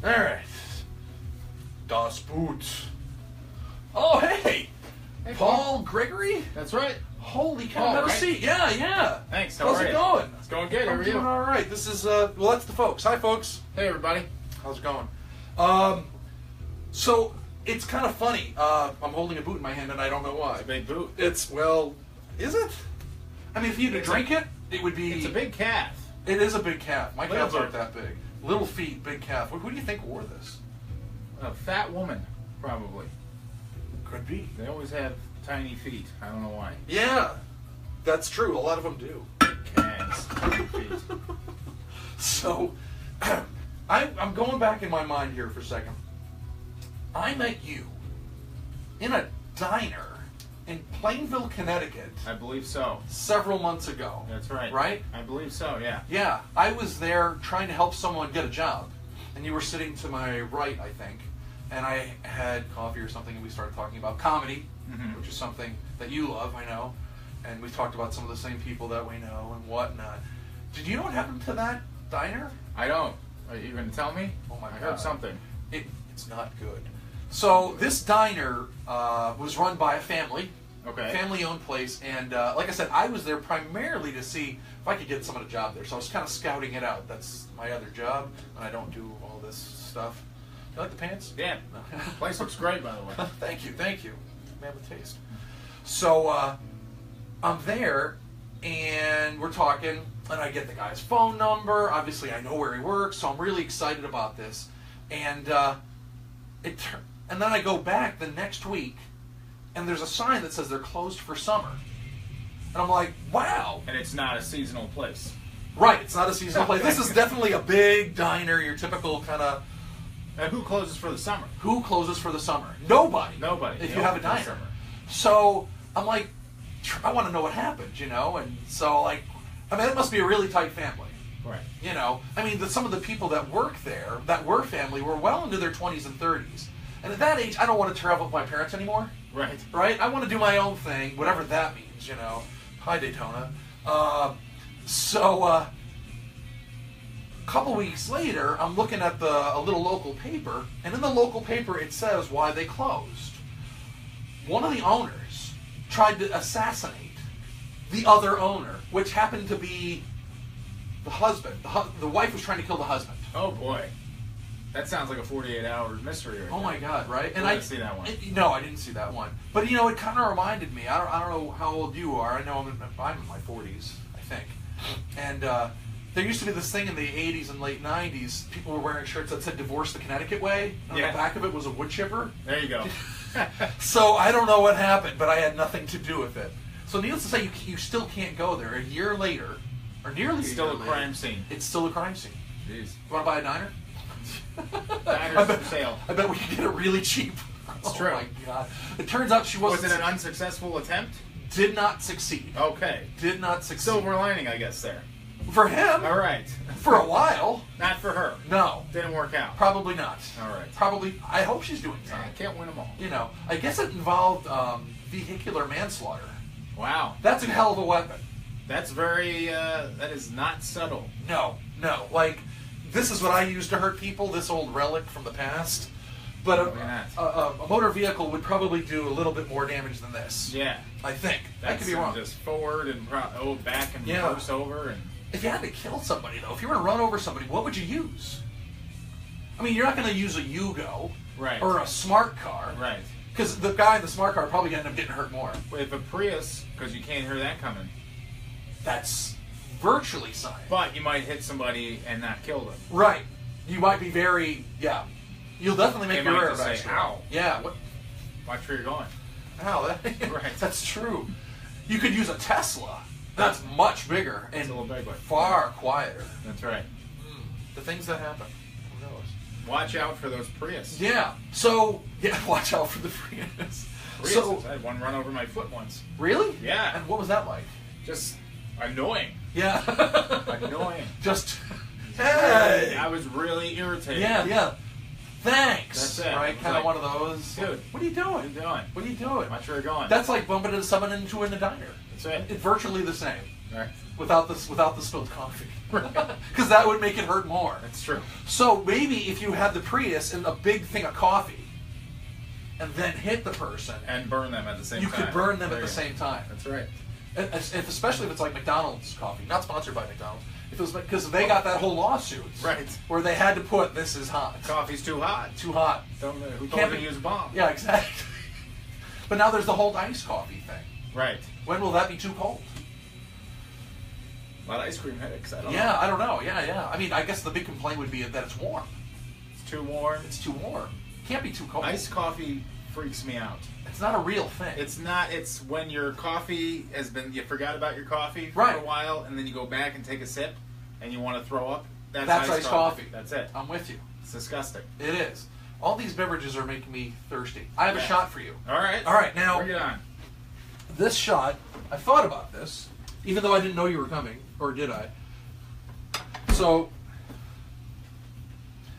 All right. Das Boot. Oh, hey. Hey, Paul Gregory? That's right. Holy cow. Paul, Have a right? seat. Yeah. Thanks. How's it going? It's going good. How I'm are doing you? all right. This is, well, that's the folks. Hi, folks. Hey, everybody. How's it going? So, it's kind of funny. I'm holding a boot in my hand, and I don't know why. It's a big boot. It's, well, is it? I mean, if you had to drink it, it would be... It's a big calf. It is a big calf. My Little calves aren't boot. that big. Little feet, big calf. Who do you think wore this? A fat woman, probably. Could be. They always have tiny feet. I don't know why. Yeah, that's true. A lot of them do. Calves, tiny feet. So, I'm going back in my mind here for a second. I met you in a diner in Plainville, Connecticut, I believe so. several months ago. That's right. Right? I believe so, yeah. Yeah, I was there trying to help someone get a job, and you were sitting to my right, I think, and I had coffee or something, and we started talking about comedy, which is something that you love, I know, and we talked about some of the same people that we know and whatnot. Did you know what happened to that diner? I don't. Are you going to tell me? Oh my I God. heard something. It's not good. So this diner was run by a family, Okay. family-owned place, and like I said, I was there primarily to see if I could get someone a job there. So I was kind of scouting it out. That's my other job, and I don't do all this stuff. You like the pants? Yeah. Place looks great, by the way. Thank you. Man with taste. So I'm there, and we're talking, and I get the guy's phone number. Obviously, I know where he works, so I'm really excited about this. And and then I go back the next week, and there's a sign that says they're closed for summer. And I'm like, wow. And it's not a seasonal place. Right, it's not a seasonal place. This is definitely a big diner, your typical kind of... And who closes for the summer? Who closes for the summer? Nobody. Nobody. If They you have a open for the diner. summer. So I'm like, I want to know what happened, you know? And so, like, I mean, it must be a really tight family. Right. You know, I mean, some of the people that work there, that were family, were well into their 20s and 30s. And at that age, I don't want to travel with my parents anymore. Right. Right? I want to do my own thing, whatever that means, you know. Hi, Daytona. A couple weeks later, I'm looking at a little local paper, and in the local paper it says why they closed. One of the owners tried to assassinate the other owner, which happened to be the husband. The wife was trying to kill the husband. Oh, boy. That sounds like a 48-hour mystery right Oh there. my God! Right? I didn't see that one. No, I didn't see that one. But you know, it kind of reminded me. I don't know how old you are. I know I'm in my 40s, I think. And there used to be this thing in the 80s and late 90s. People were wearing shirts that said "Divorce the Connecticut Way." And on the back of it was a wood chipper. There you go. So I don't know what happened, but I had nothing to do with it. So needless to say, you still can't go there. A year later, or nearly It's a still year a later, crime scene. It's still a crime scene. Jeez. You want to buy a diner? Diners for sale. I bet we can get it really cheap. It's true. Oh my God! It turns out she wasn't. Was it an unsuccessful attempt? Did not succeed. Okay. Did not succeed. Silver lining, I guess, there. For him. All right. For a while. Not for her. No. Didn't work out. Probably not. All right. Probably. I hope she's doing I fine. can't win them all. You know. I guess it involved vehicular manslaughter. Wow. That's a hell of a weapon. That's very, that is not subtle. No. Like, this is what I use to hurt people, this old relic from the past. But a motor vehicle would probably do a little bit more damage than this. Yeah. I think. I could be That's wrong. just forward and back and reverse over. And If you had to kill somebody, though, if you were to run over somebody, what would you use? I mean, you're not going to use a Yugo. Right. Or a smart car. Right. Because the guy in the smart car probably going to end up getting hurt more. If a Prius, because you can't hear that coming. That's virtually science. But you might hit somebody and not kill them. Right. You might be very, You'll definitely make They your might air just say, extra. ow. Yeah. What? Watch where you're going. Ow. Right. That's true. You could use a Tesla. That's much bigger and a little big one. far quieter. That's right. The things that happen. Who knows? Watch out for those Prius. Yeah. So, watch out for the Prius. Priuses. I had one run over my foot once. Really? Yeah. And what was that like? Just annoying. Yeah. Annoying. Just, hey! I was really irritated. Yeah. Thanks. That's it. Right? It's Kind of like, one of those. dude, What are you doing? What are you doing? What are you doing? Watch where you're going. That's like bumping into someone in a diner. That's it. It's virtually the same. Right. without the spilled coffee, Right. because that would make it hurt more. That's true. So maybe if you had the Prius and a big thing of coffee, and then hit the person, And burn them at the same you time. could burn them There at the you go. same time. That's right. And especially if it's like McDonald's coffee, not sponsored by McDonald's. If it was because they got that whole lawsuit, Right. where they had to put this is hot, Coffee's too hot. too hot. Who Can't told you be- to use a bomb? Yeah, exactly. But now there's the whole iced coffee thing. Right. When will that be too cold? A lot of ice cream headaches. I don't know. Yeah, I don't know. Yeah. I mean, I guess the big complaint would be that it's warm. It's too warm. It's too warm. Can't be too cold. Iced coffee freaks me out. It's not a real thing. It's not. It's when your coffee has been. You forgot about your coffee for Right. a while, and then you go back and take a sip, and you want to throw up. That's iced coffee. That's it. I'm with you. It's disgusting. It is. All these beverages are making me thirsty. I have a Yeah. shot for you. All right. All right, now Bring it on. this shot. I thought about this, even though I didn't know you were coming, or did I? So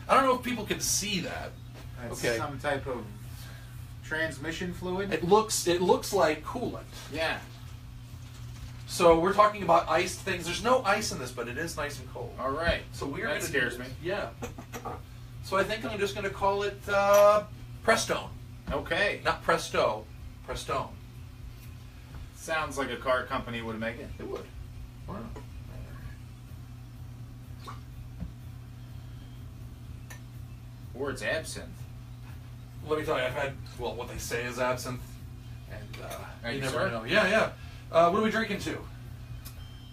I don't know if people can see that. That's Okay. some type of transmission fluid. It looks like coolant. Yeah. So we're talking about iced things. There's no ice in this, but it is nice and cold. All right. So we're That gonna scares do- me. Yeah. So I think I'm just going to call it Prestone, Okay. not Presto, Prestone. Sounds like a car company would make it. It would. Wow. Or it's absinthe. Let me tell you, I've had what they say is absinthe, and Thank you you, never sir. know. Yeah. What are we drinking to?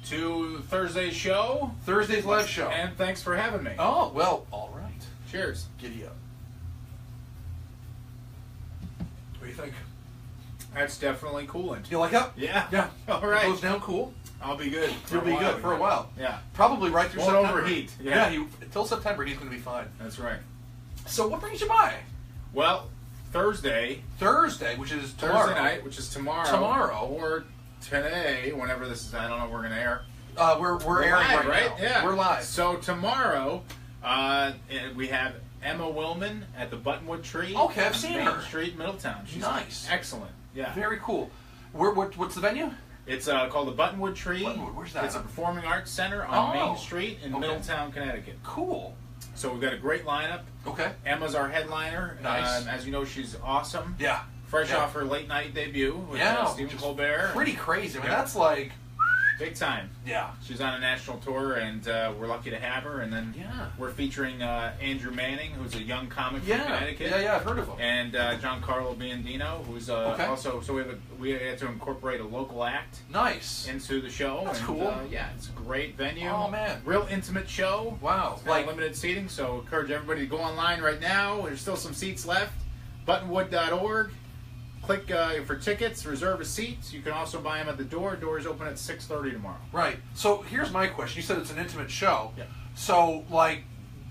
To Thursday's show. Thursday's live show. And thanks for having me. Oh well, all right. Cheers. Giddy up. What do you think? That's definitely coolant. You like that? Yeah. Yeah. All right. It goes down cool. I'll be good. You'll be good for a while. Yeah. Probably right through Won't September. overheat. Yeah. Until September, he's going to be fine. That's right. So what brings you by? Well, Thursday, Which is tomorrow. Thursday night, which is tomorrow. Tomorrow. Or today, whenever this is, I don't know if we're going to air. We're airing live, right now. Yeah. We're live. So tomorrow, we have Emma Willman at the Buttonwood Tree. Okay, I've on seen Main her. Street, Middletown. She's Nice. excellent. Yeah. Very cool. What's the venue? It's called the Buttonwood Tree. Buttonwood, where's that? It's a performing arts center on Oh, Main Street in okay. Middletown, Connecticut. Cool. So we've got a great lineup. Okay. Emma's our headliner. Nice. As you know, she's awesome. Yeah. Fresh Yeah. off her late night debut with Yeah, Stephen which is Colbert. Pretty crazy. I mean, Yeah. that's like, Big time. yeah. She's on a national tour, and we're lucky to have her. And then Yeah. we're featuring Andrew Manning, who's a young comic from Yeah. Connecticut. Yeah, I've heard of him. And Giancarlo Biondino, who's Okay. also, so we had to incorporate a local act Nice. into the show. That's and, cool. Yeah, it's a great venue. Oh, man. Real intimate show. Wow. It's got limited seating, so encourage everybody to go online right now. There's still some seats left. Buttonwood.org. Click for tickets, reserve a seat. You can also buy them at the door. Doors open at 6:30 tomorrow. Right. So here's my question. You said it's an intimate show. Yeah. So, like,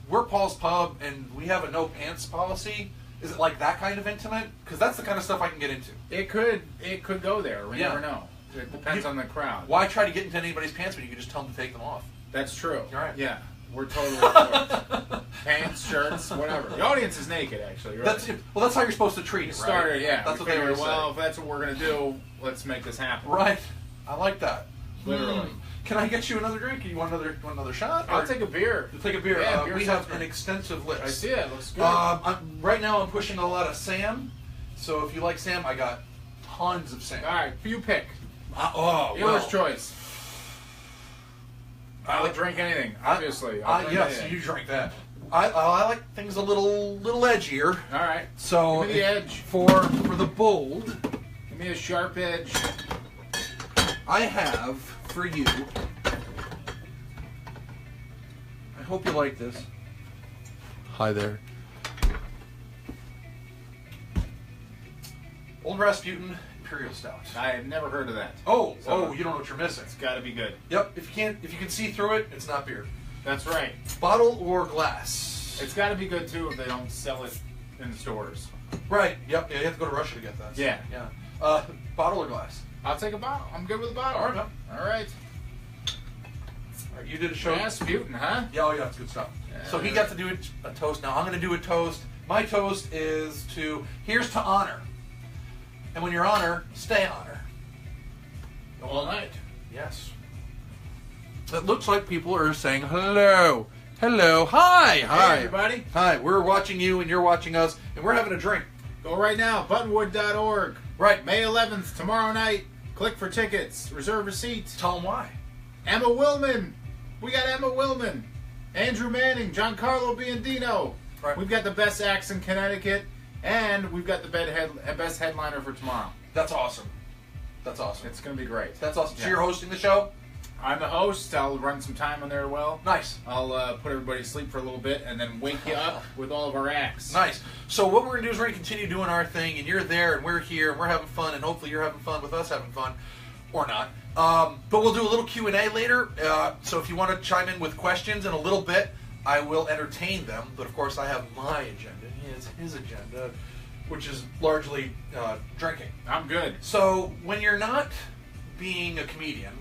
we're Paul's Pub, and we have a no pants policy. Is it like that kind of intimate? Because that's the kind of stuff I can get into. It could go there. We Yeah. never know. It depends on the crowd. Why try to get into anybody's pants when you can just tell them to take them off? That's true. You're right. Yeah, we're totally for it. Pants, shirts, whatever. The audience is naked, actually. Right? That's well. That's how you're supposed to treat it, right? Started, yeah. That's we what they figured, always well, say. if that's what we're gonna do, let's make this happen. Right. I like that. Literally. Can I get you another drink? You want another shot? I'll Or- take a beer. You'll take a beer. Yeah, beer we sounds have an great. extensive list. I see it. Looks good. Right now, I'm pushing a lot of Sam. So if you like Sam, I got tons of Sam. All right, you pick. Dealer's Dealer's choice. I I'll like- drink anything. Obviously. I'll drink Yes, anything. you drink that. I like things a little edgier. All right. So Give me the edge. for the bold, Give me a sharp edge. I have for you. I hope you like this. Hi there. Old Rasputin Imperial Stout. I have never heard of that. Oh, So- you don't know what you're missing. It's got to be good. Yep, if you can see through it, it's not beer. That's right. Bottle or glass. It's got to be good too if they don't sell it in the stores. Right. Yep. Yeah, you have to go to Russia to get that. Yeah. Yeah. Bottle or glass. I'll take a bottle. I'm good with a bottle. All right, man. All right. All right, you did a show. Rasputin, huh? Yeah. Oh, yeah. It's good stuff. So he got to do a toast. Now I'm going to do a toast. My toast is here's to honor. And when you're honor, stay honor. All night. Yes. It looks like people are saying hello. Hello. Hi. Hi. Hey, everybody. Hi. We're watching you and you're watching us, and we're having a drink. Go right now, buttonwood.org. Right. May 11th, tomorrow night. Click for tickets. Reserve a seat. Tell them why. Emma Willman. We got Emma Willman. Andrew Manning. Giancarlo Biondino. Right. We've got the best acts in Connecticut. And we've got the best headliner for tomorrow. That's awesome. That's awesome. It's going to be great. That's awesome. Yeah. So you're hosting the show? I'm the host. I'll run some time on there as well. Nice. I'll put everybody to sleep for a little bit and then wake you up with all of our acts. Nice. So what we're going to do is we're going to continue doing our thing, and you're there, and we're here, and we're having fun, and hopefully you're having fun with us having fun, or not. But we'll do a little Q&A later, so if you want to chime in with questions in a little bit, I will entertain them. But, of course, I have my agenda. He has his agenda, which is largely drinking. I'm good. So when you're not being a comedian,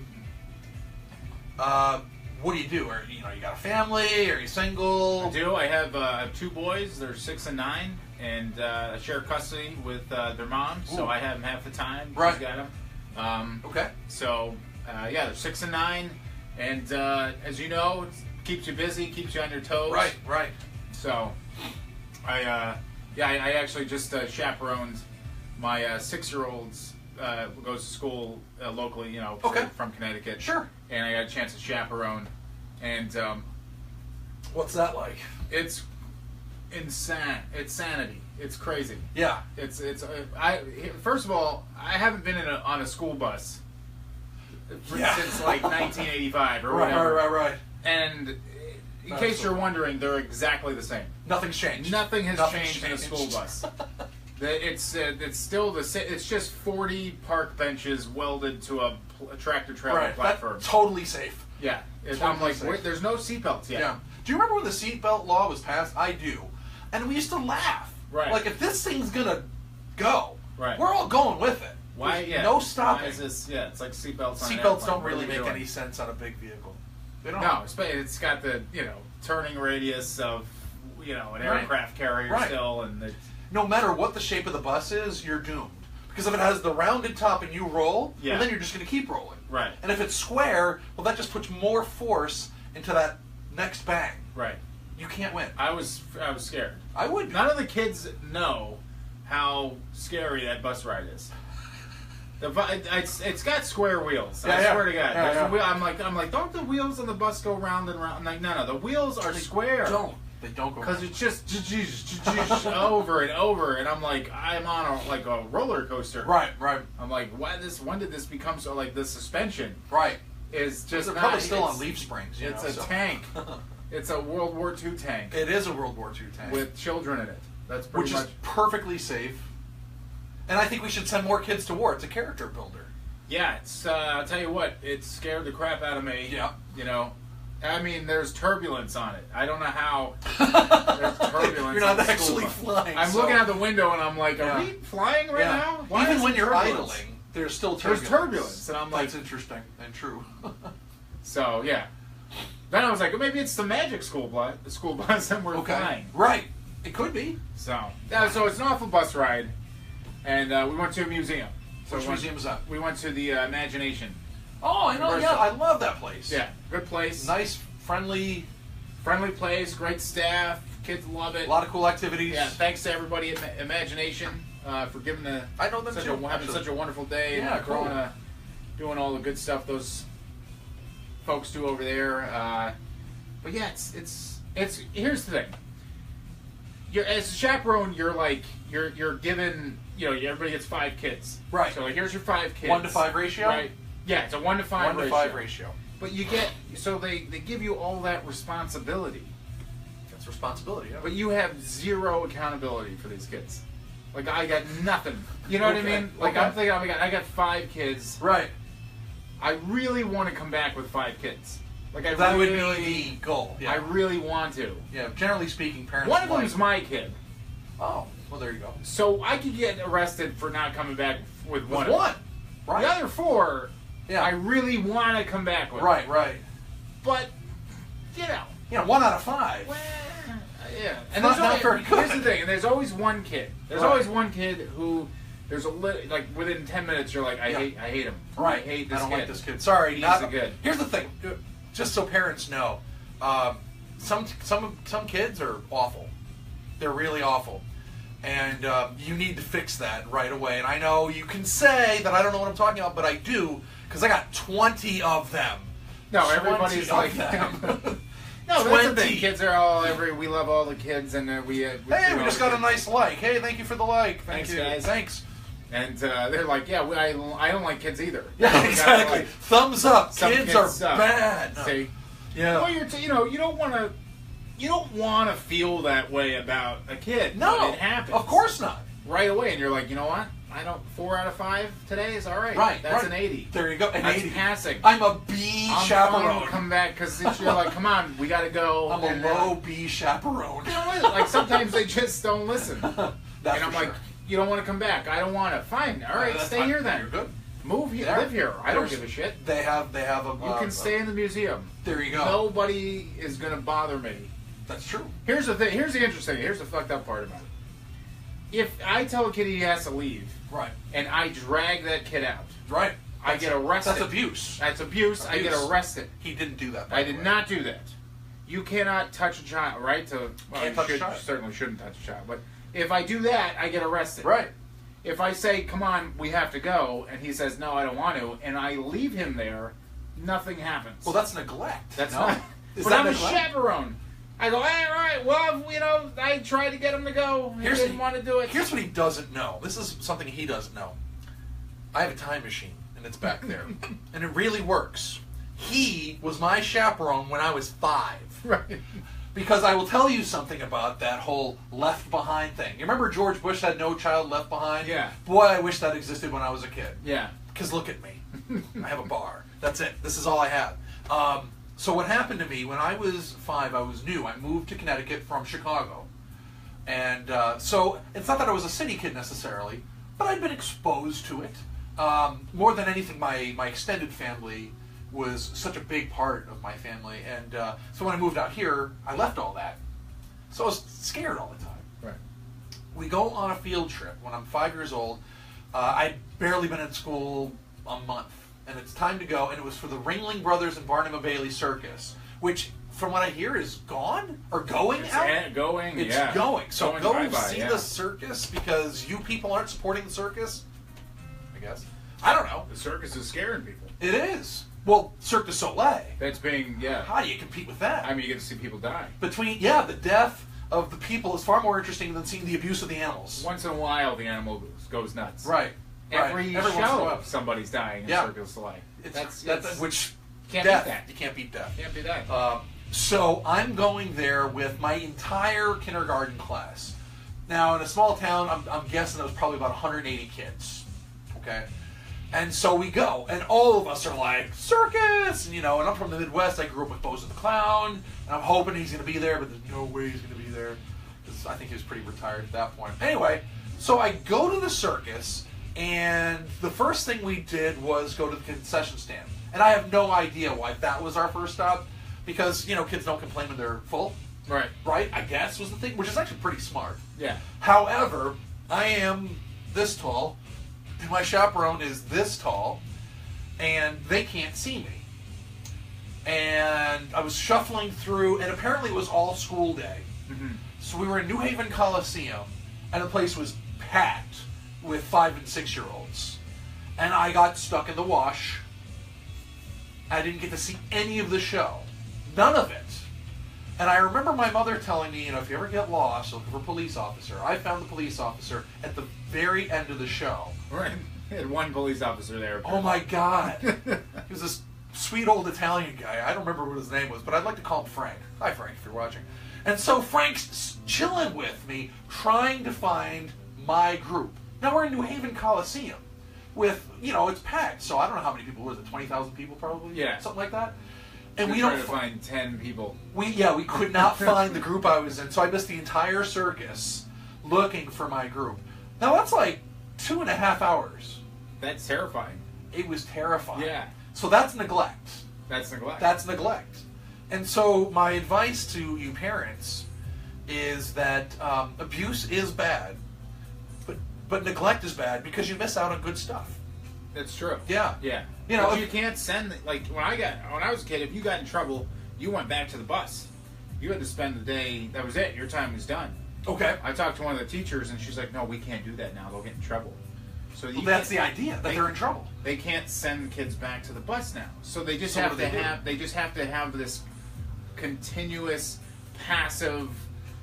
what do you do? Or you got a family? Are you single? I do. I have 2 boys. They're 6 and 9, and I share custody with their mom. So Ooh. I have them half the time. Right. She's got them. Okay. So yeah, they're 6 and 9, and as you know, it keeps you busy, keeps you on your toes. Right. Right. So I actually just chaperoned my 6-year-old's. Goes to school locally, Okay. from Connecticut. Sure. And I got a chance to chaperone, and What's that like? it's insane. It's sanity. It's crazy. Yeah. First of all, I haven't been on a school bus Yeah. since like 1985 or Right. whatever. Right. And in case you're wondering, they're exactly the same. Nothing's changed. Nothing has Nothing's changed in a school changed. bus. It's still the same. It's just 40 park benches welded to a tractor trailer Right. platform. That's totally safe. Yeah. I'm Totally like, safe. wait, there's no seatbelts yet. Yeah. Do you remember when the seatbelt law was passed? I do. And we used to laugh. Right. Like, if this thing's gonna go, Right. we're all going with it. Why? There's Yeah. no Why stopping. is this? Yeah, it's like seatbelts. on an Seatbelts airplane. don't What are really we make doing? any sense on a big vehicle. They don't. No, it's got the turning radius of an Right. aircraft carrier Right. still, and No matter what the shape of the bus is, you're doomed. Because if it has the rounded top and you roll, Yeah. well, then you're just going to keep rolling. Right. And if it's square, well, that just puts more force into that next bang. right. You can't win. I was scared. I would. None of the kids know how scary that bus ride is. It's got square wheels. I Yeah, swear to God. yeah, There's yeah. a wheel- I'm like, don't the wheels on the bus go round and round? I'm like, no, the wheels are square. They don't go. Because it's just over and over, and I'm like, I'm on a roller coaster. Right. I'm like, when did this become so like the suspension Right. is just They're not, probably still it's- on leaf springs. It's a tank. It's a World War II tank It is a World War II tank. with children in it. That's pretty which much. is perfectly safe. And I think we should send more kids to war. It's a character builder. Yeah, it's. I'll tell you what, it scared the crap out of me. Yeah. I mean, there's turbulence on it. I don't know how. There's turbulence. You're not on the actually school bus. flying. I'm so- looking out the window and I'm like, are Yeah. we flying right now? Why Even is when there you're turbulence? idling, there's still There's turbulence. turbulence, and I'm like, That's interesting and true. so yeah. Then I was like, well, maybe it's the magic school bus, and we're flying. Right. It could be. So it's an awful bus ride, and we went to a museum. So Which museum is that? We went to the Imagination. Oh, I know. Yeah, I love that place. Yeah, good place. Nice, friendly, place, great staff. Kids love it. a lot of cool activities. Yeah, thanks to everybody at Imagination for giving I know them too, having actually. such a wonderful day. Yeah, and cool. Doing all the good stuff those folks do over there. But yeah, it's here's the thing. As a chaperone, you're given, everybody gets 5 kids. Right. So here's your 5 kids. 1 to 5 ratio. Right. Yeah, it's a 1 to 5 1 to 5 ratio. But they give you all that responsibility. That's responsibility. Yeah. But you have 0 accountability for these kids. Like, I got nothing. You know what I Okay, mean? Like, okay. I'm thinking, oh my God, I got 5 kids. Right. I really want to come back with 5 kids. Like, That would be the goal. Yeah. I really want to. Yeah. Generally speaking, parents. One of like- them's my kid. Oh, well, there you go. So I could get arrested for not coming back with one. With one. Right. The other 4, Yeah. I really want to come back with. Right. But, Yeah. 1 out of 5. well, yeah. And Not there's very good. here's the thing, and there's always one kid. There's Right. always one kid who, like within 10 minutes, you're like, I hate him. Right. I hate this I don't kid. like this kid. Sorry. He's not a good. Here's the thing. just so parents know, some kids are awful. They're really awful. And you need to fix that right away. And I know you can say that I don't know what I'm talking about, but I do, because I got 20 of them. No, everybody's like them. No, that's the thing. Kids are all we love all the kids, and we just got a nice like. Hey, thank you for the like. Thanks, you. Guys. Thanks. And they're like, yeah, I don't like kids either. Yeah, exactly. Like, thumbs up. Kids are bad. No. See, yeah. Well, you don't want to feel that way about a kid. No, it happens. Of course not. Right away, and you're like, you know what? 4 out of 5 today is all right. Right, that's right. an 80. There you go. An That's 80. passing. I'm a B chaperone. Come back because you're like, come on, we got to go. I'm a low B chaperone. Like sometimes they just don't listen. That's and I'm like, sure. you don't want to come back. I don't want to. Fine. All right, stay here then. You're good. Move here. Live here. I don't give a shit. They have a. You can stay in the museum. There you go. Nobody is gonna bother me. That's true. Here's the thing. Here's the interesting. Here's the fucked up part about it. If I tell a kid he has to leave, right, and I drag that kid out, right, I get arrested. That's abuse. That's abuse. I get arrested. He didn't do that. I did not do that. You cannot touch a child, right? Can't touch a child. Certainly shouldn't touch a child. But if I do that, I get arrested. Right. If I say, come on, we have to go, and he says, no, I don't want to, and I leave him there, nothing happens. Well, that's neglect. That's no? not. But I'm a chaperone. I go, hey, all right, well, I tried to get him to go. He didn't want to do it. Here's what he doesn't know. This is something he doesn't know. I have a time machine, and it's back there. And it really works. He was my chaperone when I was 5. Right. Because I will tell you something about that whole left behind thing. You remember George Bush had No Child Left Behind? Yeah. Boy, I wish that existed when I was a kid. Yeah. Because look at me. I have a bar. That's it. This is all I have. So what happened to me, when I was 5, I was new. I moved to Connecticut from Chicago. And so it's not that I was a city kid necessarily, but I'd been exposed to it. More than anything, my extended family was such a big part of my family. And so when I moved out here, I left all that. So I was scared all the time. Right. We go on a field trip when I'm 5 years old. I'd barely been in school a month. And it's time to go, and it was for the Ringling Brothers and Barnum and Bailey Circus, which, from what I hear, is gone or going out. It's going. So going go see the circus because you people aren't supporting the circus. I guess I don't know. The circus is scaring people. It is. Well, Cirque du Soleil. That's being How do you compete with that? I mean, you get to see people die. The death of the people is far more interesting than seeing the abuse of the animals. Once in a while, the animal goes nuts. Right. Every once in a show, while. somebody's dying in Cirque du Soleil. That's which can't beat that. You can't beat death. Can't be that. So I'm going there with my entire kindergarten class. Now, in a small town, I'm guessing there was probably about 180 kids. Okay? And so we go, and all of us are like, circus! And I'm from the Midwest. I grew up with Bozo the Clown, and I'm hoping he's going to be there, but there's no way he's going to be there. Because I think he was pretty retired at that point. Anyway, so I go to the circus, and the first thing we did was go to the concession stand. And I have no idea why that was our first stop. Because, kids don't complain when they're full. Right. Right, I guess, was the thing, which is actually pretty smart. Yeah. However, I am this tall, and my chaperone is this tall, and they can't see me. And I was shuffling through, and apparently it was all school day. Mm-hmm. So we were in New Haven Coliseum, and the place was packed with 5 and 6-year-olds. And I got stuck in the wash. I didn't get to see any of the show. None of it. And I remember my mother telling me, if you ever get lost, look for a police officer. I found the police officer at the very end of the show. Right. We had one police officer there. Oh my God. He was this sweet old Italian guy. I don't remember what his name was, but I'd like to call him Frank. Hi, Frank, if you're watching. And so Frank's chilling with me, trying to find my group. Now we're in New Haven Coliseum with, it's packed. So I don't know how many people, was it 20,000 people probably? Yeah. Something like that. And we don't don't find 10 people. We could not find the group I was in, so I missed the entire circus looking for my group. Now that's like 2.5 hours. That's terrifying. It was terrifying. Yeah. So that's neglect. That's neglect. That's neglect. And so my advice to you parents is that abuse is bad, but neglect is bad because you miss out on good stuff. It's true. Yeah. Yeah. You know, but you can't send, like, when I was a kid, if you got in trouble, you went back to the bus. You had to spend the day, that was it, your time was done. Okay. I talked to one of the teachers, and she's like, no, we can't do that now, they'll get in trouble. So that's the idea, that they're in trouble. They can't send kids back to the bus now. So they just So have what to do they do? they just have to have this continuous, passive,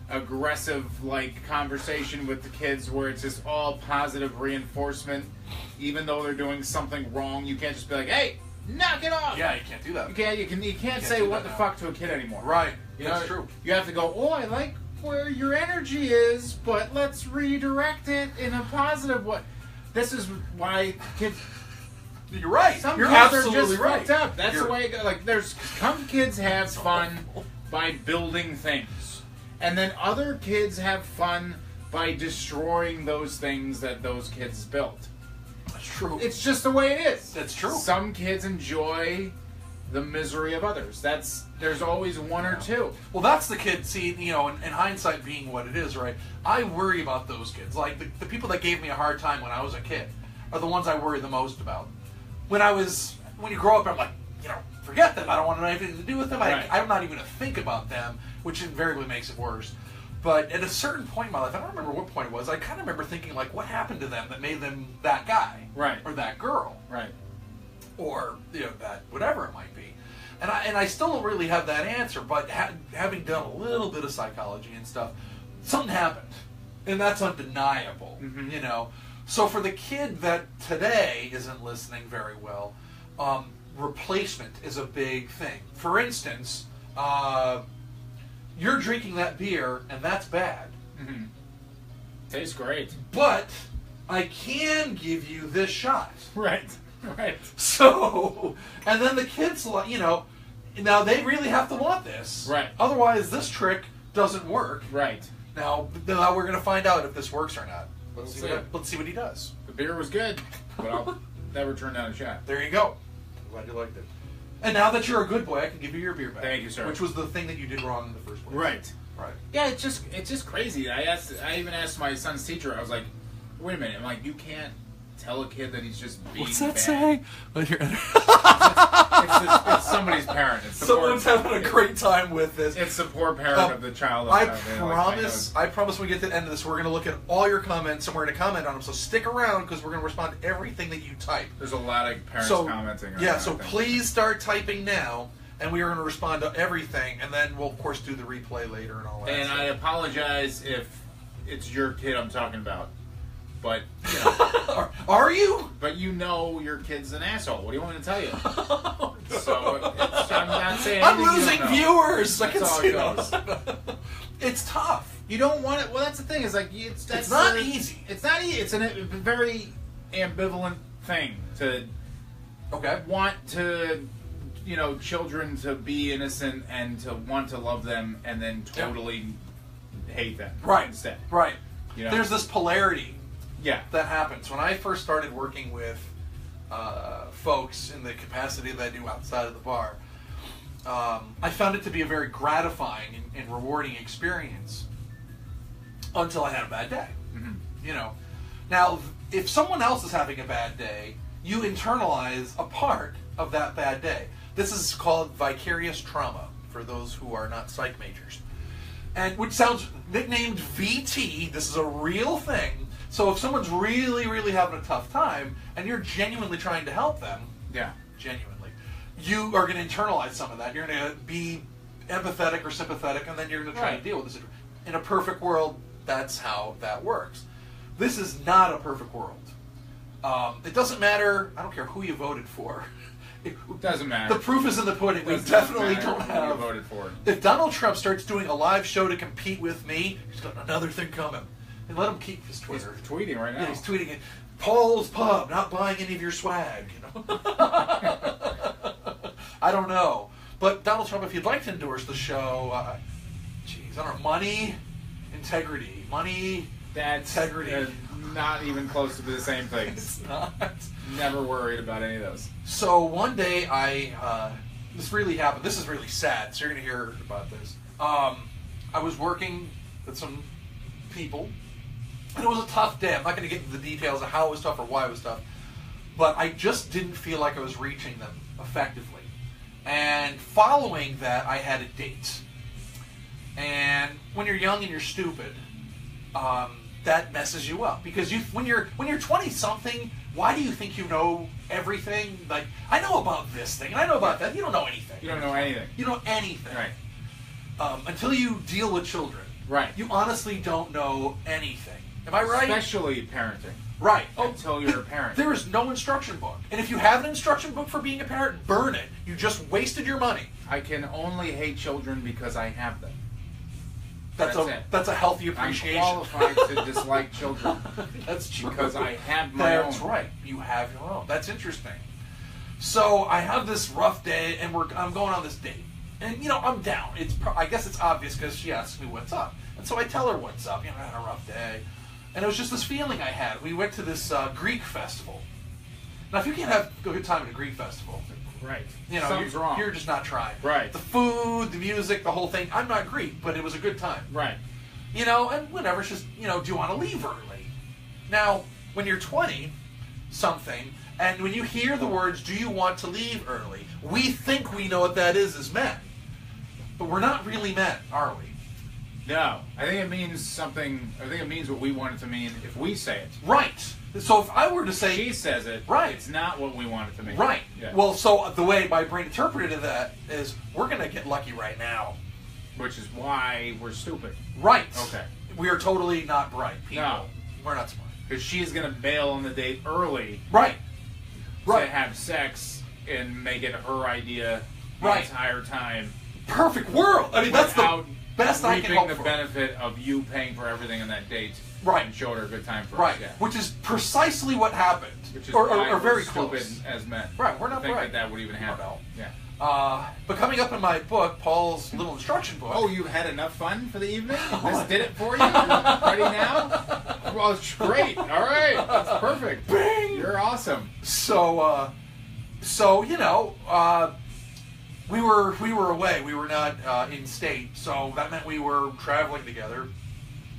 aggressive, like, conversation with the kids where it's just all positive reinforcement. Even though they're doing something wrong, you can't just be like, hey, knock it off! Yeah, you can't do that. You can't say do what that the now. fuck to a kid anymore. Right. You That's know, true. You have to go, oh, I like where your energy is, but let's redirect it in a positive way. This is why kids... You're right. Some You're kids are absolutely just right. fucked up. That's You're- the way it goes. Like, some kids have fun by building things. And then other kids have fun by destroying those things that those kids built. That's true. It's just the way it is. That's true. Some kids enjoy the misery of others. There's always one or two. Well, that's the kid, see, you know, in hindsight being what it is, right? I worry about those kids. Like, the people that gave me a hard time when I was a kid are the ones I worry the most about. When you grow up, I'm like, you know, forget them. I don't want anything to do with them. Right. I'm not even to think about them, which invariably makes it worse. But at a certain point in my life, I don't remember what point it was, I kind of remember thinking, like, what happened to them that made them that guy? Right. Or that girl? Right. Or, you know, that whatever it might be. And I still don't really have that answer, but having done a little bit of psychology and stuff, something happened. And that's undeniable, you know. So for the kid that today isn't listening very well, replacement is a big thing. For instance, you're drinking that beer, and that's bad. Tastes great. But I can give you this shot. Right. Right. So, and then the kids, you know, now they really have to want this. Right. Otherwise, this trick doesn't work. Right. Now we're going to find out if this works or not. Let's see what he does. The beer was good, but I'll never turn down a shot. There you go. Glad you liked it. And now that you're a good boy, I can give you your beer back. Thank you, sir. Which was the thing that you did wrong in the first place. Right. Right. Yeah, it's just crazy. I even asked my son's teacher. I was like, "Wait a minute!" I'm like, "You can't tell a kid that he's just being What's that bad." say? It's somebody's parent. It's the Someone's poor, having a great time with this. It's the poor parent of the child. I promise when we get to the end of this, we're going to look at all your comments and we're going to comment on them. So stick around because we're going to respond to everything that you type. There's a lot of parents commenting. On yeah, that, so I think. please start typing now, and we are going to respond to everything, and then we'll of course do the replay later and all that. And stuff. I apologize if it's your kid I'm talking about, but you know, are you? but you know your kid's an asshole. What do you want me to tell you? So I'm not saying I'm anything you losing don't know. viewers. I That's can all see it goes. that. It's tough. You don't want it. Well, that's the thing. Is like It's not easy. It's not easy. It's a very ambivalent thing to Okay. want to, you know, children to be innocent and to want to love them, and then totally hate them. Right. Instead. Right. You know? There's this polarity Yeah. that happens. When I first started working with folks in the capacity that I do outside of the bar, I found it to be a very gratifying and rewarding experience until I had a bad day. You know, now if someone else is having a bad day, you internalize a part of that bad day. This is called vicarious trauma for those who are not psych majors, and which sounds nicknamed VT. This is a real thing. So if someone's really, really having a tough time, and you're genuinely trying to help them, genuinely, you are going to internalize some of that. You're going to be empathetic or sympathetic, and then you're going to try to deal with this. In a perfect world, that's how that works. This is not a perfect world. It doesn't matter. I don't care who you voted for. It doesn't matter. The proof is in the pudding. We Doesn't definitely matter don't who have. you voted for. If Donald Trump starts doing a live show to compete with me, he's got another thing coming. And let him keep his He's Twitter. tweeting right now. Yeah, he's tweeting it. Paul's Pub, not buying any of your swag. You know. I don't know, but Donald Trump, if you'd like to endorse the show, I don't know, money, integrity, money, That's integrity. not even close to the same things. It's not. Never worried about any of those. So one day this really happened. This is really sad, so you're going to hear about this. I was working with some people, and it was a tough day. I'm not going to get into the details of how it was tough or why it was tough. but I just didn't feel like I was reaching them effectively. And following that, I had a date. And when you're young and you're stupid, that messes you up, because when you're 20-something, why do you think you know everything? Like, I know about this thing and I know about that. You don't know anything. You don't know anything. You don't know anything. Right. Until you deal with children. Right. You honestly don't know anything. Am I right? Especially parenting. Right. Until you're a parent. There is no instruction book. And if you have an instruction book for being a parent, burn it. You just wasted your money. I can only hate children because I have them. That's a healthy appreciation. I'm qualified to dislike children. That's true. Because I have my own. That's right. You have your own. That's interesting. So I have this rough day, and I'm going on this date. And, I'm down. I guess it's obvious because she asks me what's up. And so I tell her what's up. I had a rough day. And it was just this feeling I had. We went to this Greek festival. Now, if you can't have a good time at a Greek festival, right. Something's wrong. You're just not trying. Right. The food, the music, the whole thing. I'm not Greek, but it was a good time. Right. And whatever. It's just, do you want to leave early? Now, when you're 20-something, and when you hear the words, do you want to leave early, we think we know what that is as men. But we're not really men, are we? No. I think it means something. I think it means what we want it to mean if we say it. Right. So if I were to say... She says it. Right. It's not what we want it to mean. Right. Yeah. Well, so the way my brain interpreted that is, we're going to get lucky right now. Which is why we're stupid. Right. Okay. We are totally not bright people. No. We're not smart. Because she's going to bail on the date early. Right. To have sex and make it her idea the entire time. Perfect world. I mean, that's the best I can hope the for. benefit of you paying for everything on that date. Right. And showing her a good time for right. us. Yeah. Which is precisely what happened. Which is or why very we're close. stupid as men. Right. We're not think bright. that would even happen. No. Yeah. But coming up in my book, Paul's little instruction book. Oh, you've had enough fun for the evening? This did it for you? Ready now? Well, it's great. All right. That's perfect. Bing! You're awesome. So we were away. We were not in state, so that meant we were traveling together.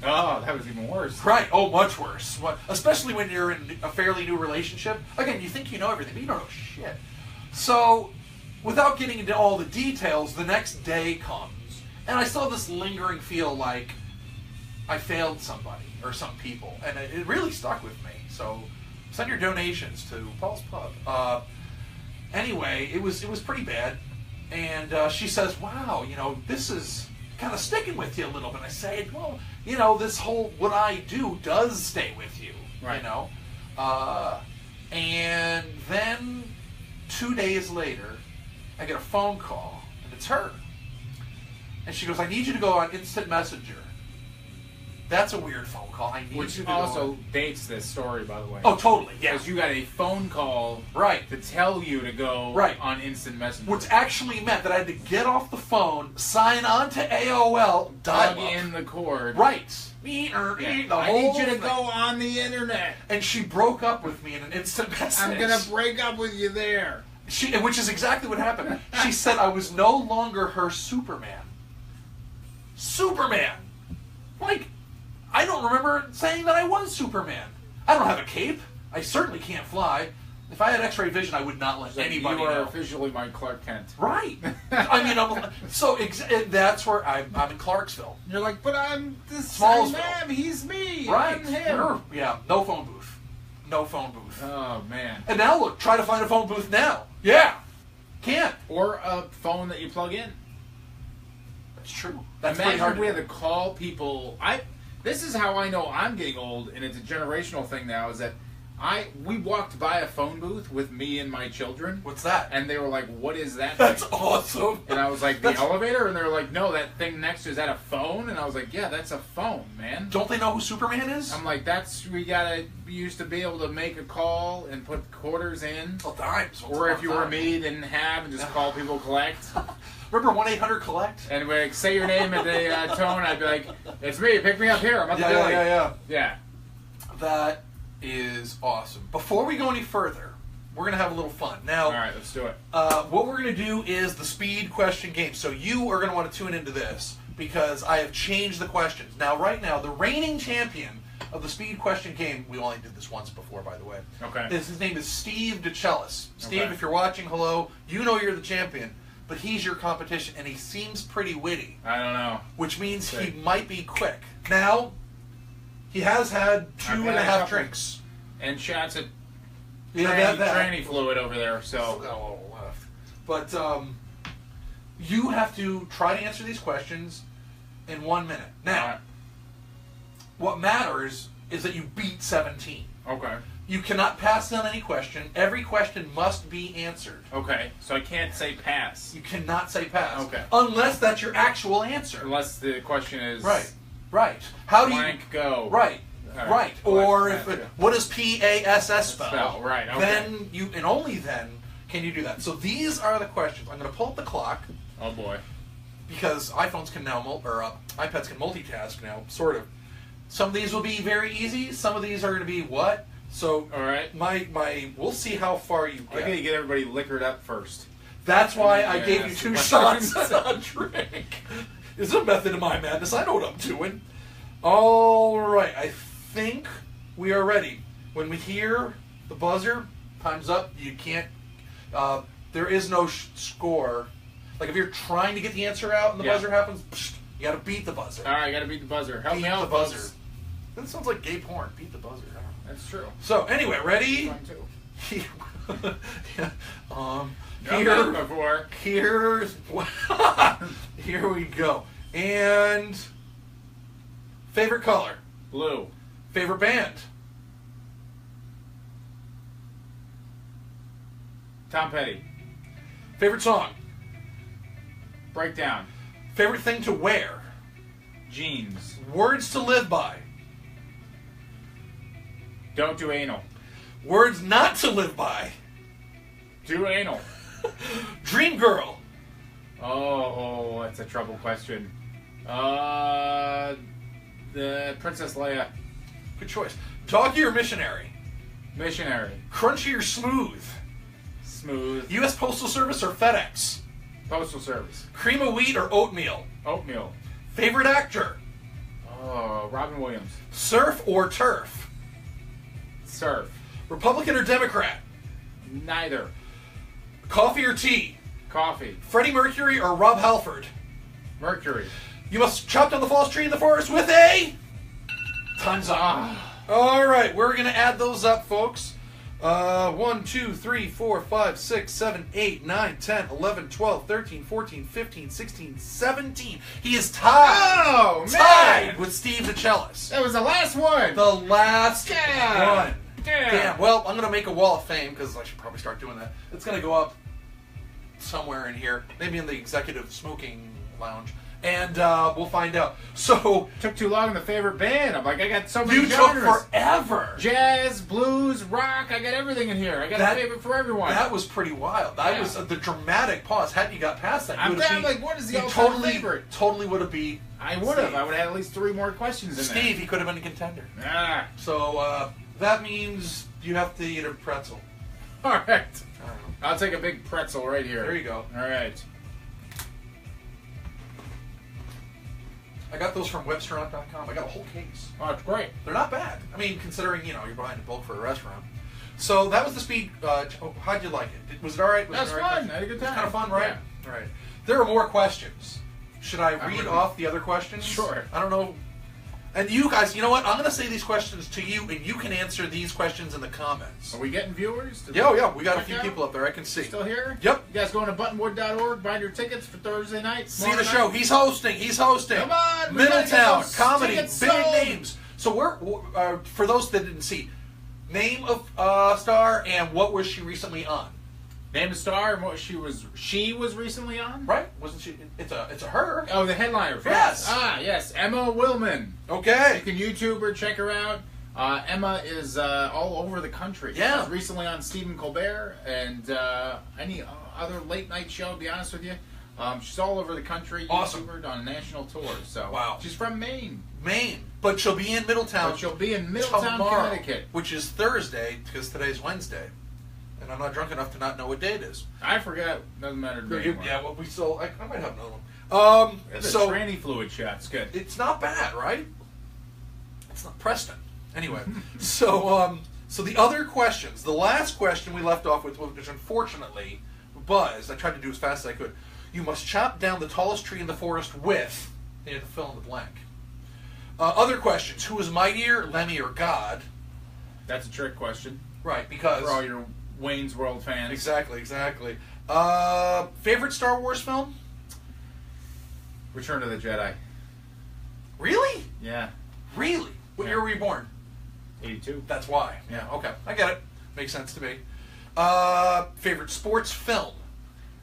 Oh, that was even worse. Right. Oh, much worse. Especially when you're in a fairly new relationship. Again, you think you know everything, but you don't know shit. So, without getting into all the details, the next day comes, and I still have this lingering feel like I failed somebody or some people, and it really stuck with me. So, send your donations to Paul's Pub. Anyway, it was pretty bad, and she says, "Wow, this is kind of sticking with you a little bit." I say, "Well, this whole what I do does stay with you, right. And then 2 days later, I get a phone call, and it's her. And she goes, "I need you to go on Instant Messenger." That's a weird phone call. I need you to Which go also on. dates this story, by the way. Oh, totally, yeah. Because you got a phone call to tell you to go on Instant Messenger. Which actually meant that I had to get off the phone, sign on to AOL, plug in the cord. Right. I need you to go on the internet. And she broke up with me in an instant message. I'm going to break up with you there. Which is exactly what happened. She said I was no longer her Superman. Superman! Like, I don't remember saying that I was Superman. I don't have a cape. I certainly can't fly. If I had X-ray vision, I would not let anybody know. You are officially my Clark Kent. Right. I mean, that's where I'm in Clarksville. You're like, but I'm the Smallsville. man. He's me. Right. I'm him. Yeah. No phone booth. No phone booth. Oh man. And now look, try to find a phone booth now. Yeah. Can't. Or a phone that you plug in. That's true. That's Imagine hard if we had to call people. This is how I know I'm getting old, and it's a generational thing now. Is that we walked by a phone booth with me and my children. What's that? And they were like, "What is that?" That's thing? awesome. And I was like, "The elevator?" And they were like, "No, that thing next to is that a phone?" And I was like, "Yeah, that's a phone, man." Don't they know who Superman is? I'm like, we used to be able to make a call and put quarters in. Well, dimes. Or if you were me, didn't have, and just call people collect. Remember 1-800-COLLECT? And when say your name at the tone, I'd be like, "It's me. Pick me up here. I'm at the deli." Yeah. That is awesome. Before we go any further, we're going to have a little fun. Now, all right, let's do it. What we're going to do is the speed question game. So you are going to want to tune into this because I have changed the questions. Now, right now, the reigning champion of the speed question game. We only did this once before, by the way. Okay. His name is Steve DeCellis. Steve, Okay. if you're watching, hello. You know you're the champion, but he's your competition, and he seems pretty witty, I don't know. which means he Okay. might be quick. Now, he has had I've two had and a a half couple. drinks. And shots of Yeah, tranny fluid over there. Still So got a little left. But you have to try to answer these questions in 1 minute. Now, Alright. what matters is that you beat 17. Okay. You cannot pass on any question. Every question must be answered. Okay. So I can't say pass You cannot say pass. Okay. Unless that's your actual answer. unless the question is Right. How do you... blank go. Right. Alright. Right. Blank, Or blank, if yeah. what does PASS spell? Right. Okay. Then you, and only then can you do that. So these are the questions. I'm going to pull up the clock Oh boy. because iPhones can now iPads can multitask now, sort of. Some of these will be very easy. Some of these are going to be what? So All right. we'll see how far you I gotta get. get everybody liquored up first. That's why Yeah, I gave you that's 2 the shots question. and a drink. There's a method to my madness. I know what I'm doing. All right, I think we are ready. When we hear the buzzer, time's up. You can't. There is no score. Like if you're trying to get the answer out and the Yeah. buzzer happens, you got to beat the buzzer. All right. I gotta beat the buzzer. Help Beat me out, the buzzer. folks. That sounds like gay porn. Beat the buzzer. I don't know. That's true. So anyway, ready? Fun too. Yeah, Done here, that before. here's here we go. And favorite color, Blue. favorite band, Tom Petty. favorite song, Breakdown. favorite thing to wear, Jeans. words to live by, Don't do anal. words not to live by, Do anal. dream girl, Oh, that's a trouble question. The Princess Leia. good choice, doggy or missionary, Missionary. crunchy or smooth, Smooth. U.S. Postal Service or FedEx, Postal Service. cream of wheat or oatmeal, Oatmeal. favorite actor, Oh, Robin Williams. surf or turf, Surf. Republican or Democrat, Neither. coffee or tea, Coffee. Freddie Mercury or Rob Halford. Mercury. You must chop down the false tree in the forest with a... Time's up. Ah. All right, we're going to add those up, folks. 1, 2, 3, 4, 5, 6, 7, 8, 9, 10, 11, 12, 13, 14, 15, 16, 17. He is tied. Oh, man. Tied with Steve DeCellis. That was the last one. The last Yeah. one. Damn. Damn. Well, I'm going to make a wall of fame because I should probably start doing that. It's going to go up somewhere in here, maybe in the executive smoking lounge, and we'll find out. So Took too long in the favorite band. I'm like, I got so many you genres. took forever. Jazz, blues, rock. I got everything in here. I got That- a favorite for everyone. That was pretty wild. That Yeah. was the dramatic pause. Had you got past that, you I'm would have glad, like, what is the you all-time favorite? Totally would have beat I would have. Steve. I would have had at least 3 more questions in Steve. He could have been a contender. there. Ah. So that means you have to eat a pretzel. All right. I don't know. I'll take a big pretzel right here. There you go. All right. I got those from Websterrestaurant.com. I got a whole case. Oh, it's great. They're not bad. I mean, considering you're buying in bulk for a restaurant. So that was the speed. How'd you like it? Was it all right? Was That's it all right? fun. I had a good It was time. kind of fun, right? Yeah. All right. There are more questions. Should I read ready. off the other questions? Sure. I don't know. And you guys, you know what? I'm going to say these questions to you, and you can answer these questions in the comments. Are we getting viewers? Yeah, we got a check few out? people up there. I can see. Still here? Yep. You guys going to buttonwood.org, buy your tickets for Thursday night? See the tomorrow show. night? He's hosting. He's hosting. Come on, we gotta get Middletown those comedy, big tickets sold. names. So we're for those that didn't see, name of star and what was she recently on? Name a star and what she was recently on? Right? Wasn't she? It's a her. Oh, the headliner. Yes. Ah, yes. Emma Willman. Okay. You can YouTube her, check her out. Emma is all over the country. Yeah. She was recently on Stephen Colbert and any other late night show, to be honest with you. She's all over the country. Awesome. YouTuber on a national tour. So Wow. She's from Maine. Maine, but she'll be in Middletown. But she'll be in Middletown, tomorrow, Connecticut. which is Thursday because today's Wednesday, and I'm not drunk enough to not know what day it is. I forgot. Doesn't matter to me anymore. Yeah, well, we still. I might have another one. It's So a tranny fluid shot. It's good. it's not bad, right? It's not Preston. Anyway, so the other questions, the last question we left off with, which unfortunately buzzed. I tried to do as fast as I could. You must chop down the tallest tree in the forest with. You have to fill in the blank. Other questions: who is mightier, Lemmy or God? That's a trick question. Right, because for all your Wayne's World fans. Exactly. Favorite Star Wars film? Return of the Jedi. Really? Yeah. Really? What year were you born? 82. That's why. Yeah, okay. I get it. Makes sense to me. Favorite sports film?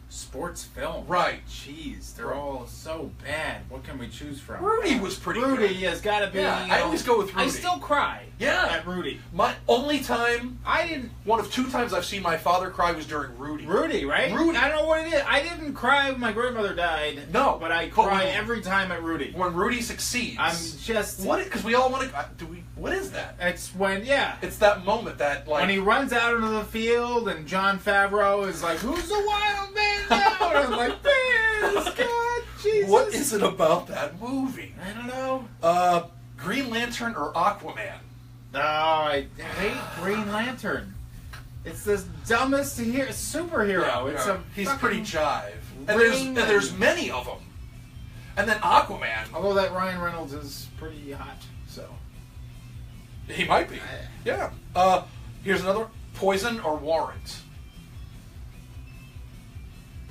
Sports film? Right. Jeez, they're all so bad. What can we choose from? Rudy was pretty good. Rudy has got to be. Yeah, I always go with Rudy. I still cry at Rudy. My only time, I didn't. One of two times I've seen my father cry was during Rudy. Rudy, right? Rudy. I don't know what it is. I didn't cry when my grandmother died. No. But I cry every time at Rudy. When Rudy succeeds. I'm just. What? Because we all want to. What is that? It's when, yeah. It's that moment that, like. When he runs out into the field and Jon Favreau is like, who's the wild man now? And I'm like, man, God, Jesus. What is it about that movie? I don't know. Green Lantern or Aquaman? Oh, I hate Green Lantern. It's the dumbest superhero. Yeah, he's pretty jive. And there's many of them. And then Aquaman. Although that Ryan Reynolds is pretty hot, so. He might be. Yeah. Here's another one. Poison or Warrant?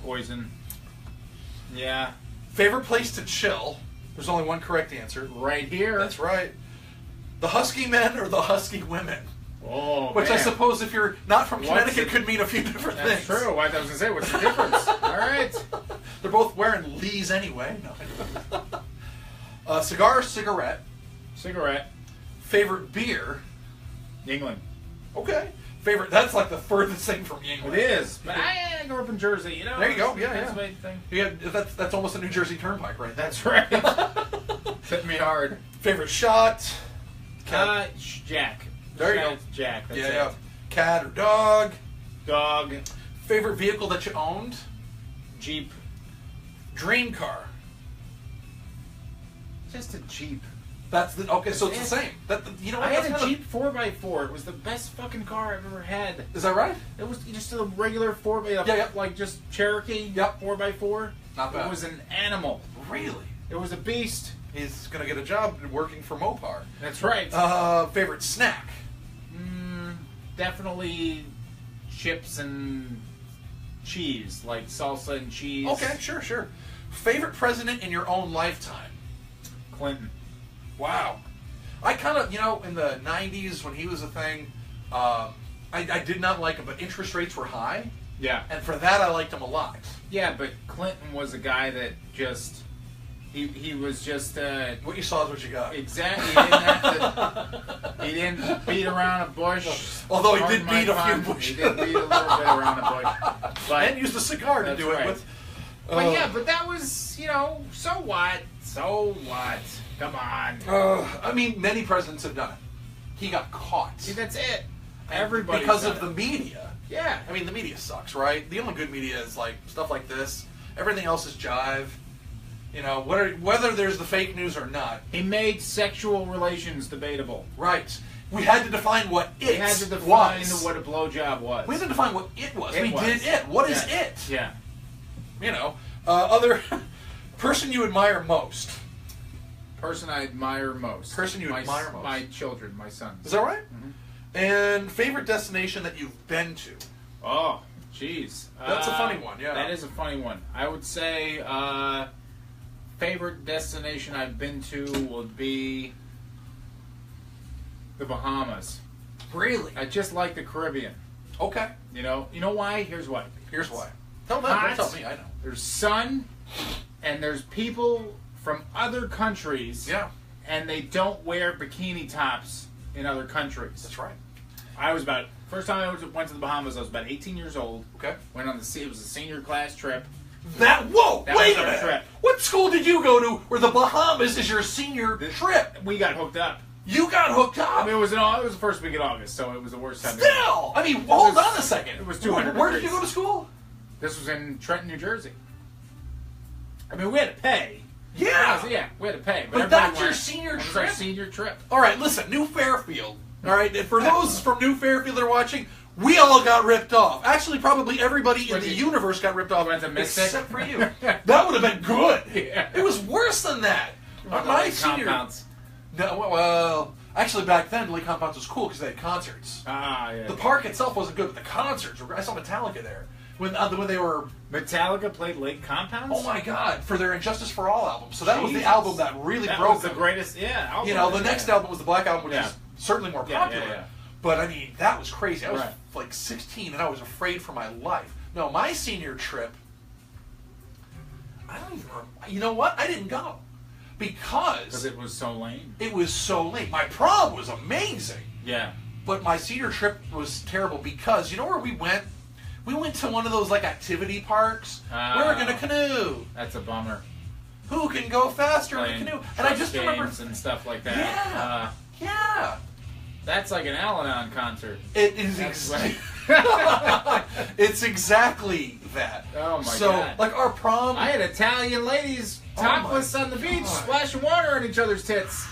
Poison. Yeah. Favorite place to chill? There's only one correct answer. Right here. That's right. The Husky Men or the Husky Women? Oh, Which man. I suppose if you're not from Connecticut could mean a few different things. That's true. I was going to say, what's the difference? All right. They're both wearing Lees anyway. No. Cigar or cigarette? Cigarette. Favorite beer? England. Okay. Favorite, that's like the furthest thing from England. It is. But I grew up in Jersey, you know. There you go. Yeah, that's yeah. my thing. Yeah, that's almost a New Jersey Turnpike right there. That's right. Hit me hard. Favorite shot? Jack. There you go. Jack. That's yeah. it. Cat or dog? Dog. Favorite vehicle that you owned? Jeep. Dream car? Just a Jeep. That's the okay. So it's the same. You know what? I had a Jeep 4x4. It was the best fucking car I've ever had. Is that right? It was just a regular 4x4. Yeah. Like just Cherokee. Yep. 4x4. Not bad. It was an animal. Really? It was a beast. He's gonna get a job working for Mopar. That's right. Favorite snack? Definitely chips and cheese, like salsa and cheese. Okay, sure. Favorite president in your own lifetime? Clinton. Wow. I kind of, in the 90s when he was a thing, I did not like him, but interest rates were high. Yeah. And for that, I liked him a lot. Yeah, but Clinton was a guy that just... He was just... what you saw is what you got. Exactly. He didn't beat around a bush. Although he did beat a few bushes. He did beat a little bit around a bush. But, and used a cigar to do it with. But yeah, but that was, so what? So what? Come on. I mean, many presidents have done it. He got caught. See, that's it. Everybody. Because of the media. Yeah. I mean, the media sucks, right? The only good media is like stuff like this. Everything else is jive. Whether there's the fake news or not. He made sexual relations debatable. Right. We had to define what it was. We had to define what a blowjob was. We had to define what it was. We did it. What is it? Yeah. Other person you admire most. Person I admire most. Person you admire most. My children, my sons. Is that right? Mm-hmm. And favorite destination that you've been to? Oh, jeez. That's a funny one, yeah. That is a funny one. I would say favorite destination I've been to would be the Bahamas. Really? I just like the Caribbean. Okay. You know why? Here's why. Here's why. Tell them. Don't tell me. I know. There's sun, and there's people from other countries. Yeah. And they don't wear bikini tops in other countries. That's right. First time I went to the Bahamas, I was about 18 years old. Okay. Went on it was a senior class trip. That was wait a our minute. Trip. What school did you go to where the Bahamas is your senior trip? We got hooked up. You got hooked up? I mean, it was the first week in August, so it was the worst time. Still! I mean, hold on a second. It was 200 Where did you go to school? This was in Trenton, New Jersey. I mean, we had to pay. Yeah. Yeah, we had to pay. But everybody that's your went. senior It was trip? our senior trip. All right, listen, New Fairfield. All right, and for those from New Fairfield that are watching, we all got ripped off. Actually, probably everybody in the universe got ripped off, Went to Mystic? except for you. That would have been good. Yeah. It was worse than that. Well, My Lake senior. Compounce. No, well, actually, back then, Lake Compounce was cool because they had concerts. Ah, yeah. The park itself wasn't good, but the concerts were. I saw Metallica there when they were. Metallica played Lake Compounce? Oh my God! For their Injustice for All album. So that was the Jesus. album that really That broke was the them. greatest, album. You know, the next album was the Black Album, which Yeah. is certainly more Yeah, popular. yeah. But I mean, that was crazy. I was Right. like 16, and I was afraid for my life. No, my senior trip. I don't even remember. You know what? I didn't go because it was so lame. it was so late. My prom was amazing, Yeah. but my senior trip was terrible because you know where we went? We went to one of those like activity parks. We're gonna canoe. That's a bummer. Who can go faster in Playing the canoe? And I just games remember. and stuff like that. Yeah. Yeah. That's like an Al-Anon concert. It is That's exactly. It's exactly that. Oh my so, God. like our prom. I had Italian ladies topless on the beach, God. splashing water on each other's tits.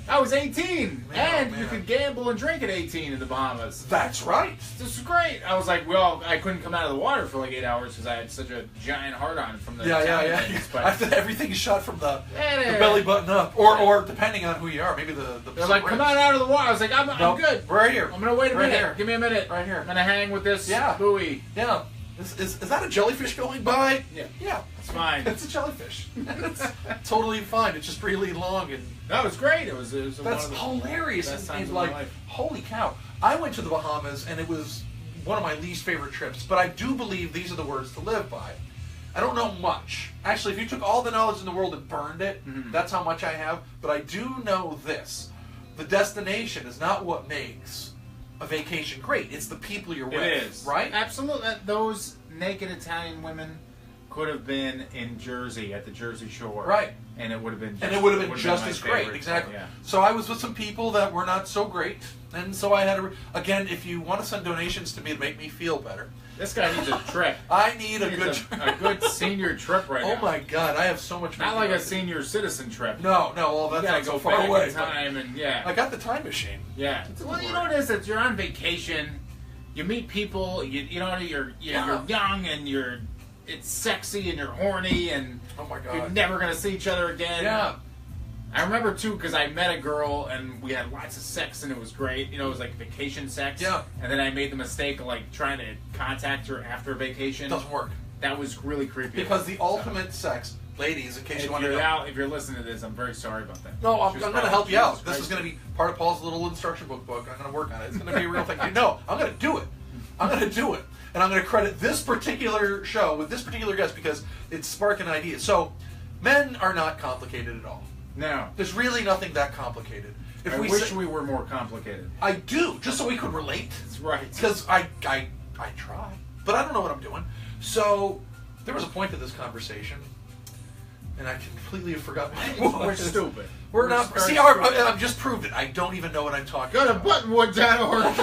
I was 18, Man, and oh, you man. could gamble and drink at 18 in the Bahamas. That's right. This is great. I was like, well, I couldn't come out of the water for like 8 hours because I had such a giant heart on from the Yeah, Italian yeah. ladies, but After everything's shot from the Yeah. belly button up, or depending on who you are, maybe the. they're like, come on out of the water. I was like, I'm Nope. good. Right here. I'm gonna wait a Right minute. here. Give me a minute. Right here. I'm gonna hang with this Yeah. buoy. Yeah. Is that a jellyfish going by? Yeah. Yeah. It's fine. It's a jellyfish. It's totally fine. It's just really long and. That was great. It was That's one of the hilarious. best And times of like, my life. holy cow. I went to the Bahamas and it was one of my least favorite trips, but I do believe these are the words to live by. I don't know much. Actually, if you took all the knowledge in the world and burned it, that's how much I have. But I do know this. The destination is not what makes a vacation great. It's the people you're with. It is. Right? Absolutely. Those naked Italian women could have been in Jersey at the Jersey Shore. Right. And it would have been Just my as great. favorite. Exactly. Yeah. So I was with some people that were not so great. And so I had to... Again, if you want to send donations to me to make me feel better, This guy needs a trip. I need a He good... needs a good senior trip right now. Oh my God, I have so much... Not like money. a senior citizen trip. No, well, You that's gotta not go so far back away. in time and I got the time machine. Yeah. It's a Well, you word. know what it is? That you're on vacation. You meet people. You know you're Yeah. young and it's sexy and you're horny and Oh my you're God. never gonna see each other again. Yeah. I remember too because I met a girl and we had lots of sex and it was great. You know, it was like vacation sex. Yeah. And then I made the mistake of like trying to contact her after vacation. It doesn't work. That was really creepy. Because the ultimate sex, ladies, in case you If want to you're know. out, if you're listening to this, I'm very sorry about that. No, I'm She was going to probably- help you out. Jesus This is Christ. going to be part of Paul's little instruction book. I'm going to work on it. It's going to be a real thing. No, I'm going to do it. I'm going to do it. And I'm going to credit this particular show with this particular guest because it's sparking ideas. So, men are not complicated at all. No. There's really nothing that complicated. If I we wish say- we were more complicated. I do, just so we could relate. That's right. Because I try, but I don't know what I'm doing. So there was a point to this conversation, and I completely forgot what it was. We're stupid. We're not. very See, stupid. I've just proved it. I don't even know what I'm talking Go to about. buttonwood.org